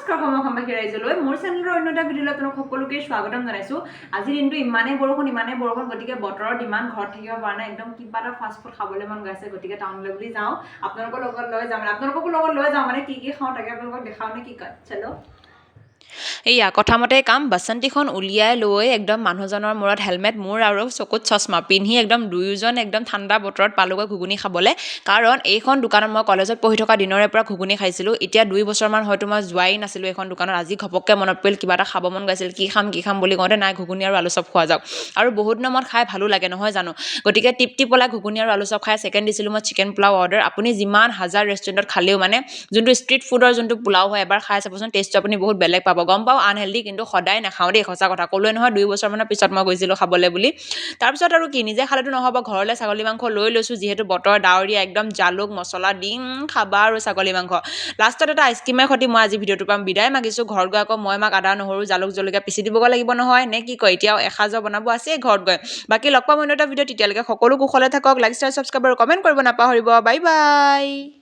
অসমবাসী ৰাইজলৈ মোৰ চেনেলৰ অন্য এটা ভিডিঅ'লৈ আপোনালোক সকলোকে স্বাগতম জনাইছোঁ। আজিৰ দিনটো ইমানেই বৰষুণ গতিকে বতৰত ইমান ঘৰত থাকিব পৰা নাই, একদম কিবা এটা ফাষ্ট ফুড খাবলৈ মন গৈছে, গতিকে টাউনলৈ বুলি যাওঁ। আপোনালোকৰ লগত লৈ যাম, আপোনালোককো লগত লৈ যাওঁ, মানে কি খাওঁ তাকে আপোনালোকক দেখাওঁ নে কি কয়, চলো। এইয়া কথামতে কাম বাচন্তিখন উলিয়াই লৈ একদম মানুহজনৰ মূৰত হেলমেট, মোৰ আৰু চকুত চশমা পিন্ধি একদম দুয়োজন একদম ঠাণ্ডা বতৰত পালোগৈ ঘুগুনি খাবলৈ। কাৰণ এইখন দোকানত মই কলেজত পঢ়ি থকা দিনৰে পৰা ঘুগুনি খাইছিলোঁ। এতিয়া 2 বছৰমান হয়তো মই যোৱাই নাছিলোঁ এইখন দোকানত। আজি ঘপককৈ মনত পৰিল, কিবা এটা খাব মন গৈছিল, কি খাম বুলি কওঁতে নাই ঘুগুনি আৰু আলু চপ খোৱা যাওক। আৰু বহুত দিনৰ মূৰত খাই ভালো লাগে নহয় জানো। গতিকে টিপটি পলাই ঘুগুনি আৰু আলু চপ খাই ছেকেণ্ড দিছিলোঁ মই চিকেন পোলাও অৰ্ডাৰ। আপুনি যিমান হাজাৰ ৰেষ্টুৰেণ্টত খালেও মানে যোনটো ষ্ট্ৰীট ফুডৰ যোনটো পোলাও হয়, এবাৰ খাই চাবচোন, টেষ্টটো আপুনি বহুত বেলেগ পাব। গম পাওঁ আনহেল্ডি, কিন্তু সদায় নাখাওঁ দেই, সঁচা কথা ক'লোৱে নহয় 2 বছৰমানৰ পিছত মই গৈছিলোঁ খাবলৈ বুলি। তাৰপিছত আৰু কি, নিজে খালেতো নহ'ব, ঘৰলৈ ছাগলী মাংস লৈ লৈছোঁ, যিহেতু বতৰ ডাৱৰীয়া, একদম জালুক মছলা দিম খাবা আৰু ছাগলী মাংস। লাষ্টত এটা আইচক্ৰীমৰ সৈতে মই আজি ভিডিঅ'টোৰ পৰা বিদায় মাগিছোঁ। ঘৰত গৈ আকৌ মই আদা নহৰু জালুক জলকীয়া পিচি দিবগৈ লাগিব নহয়, নে কি কয়, এতিয়াও এসাঁজৰ বনাব আছেই ঘৰত গৈ। বাকী লগ পাম অন্য এটা ভিডিঅ', তেতিয়ালৈকে সকলো কুশলে থাকক, লাইক শ্বেয়াৰ ছাবস্ক্ৰাইব আৰু কমেণ্ট কৰিব নাপাহৰিব। Bye bye.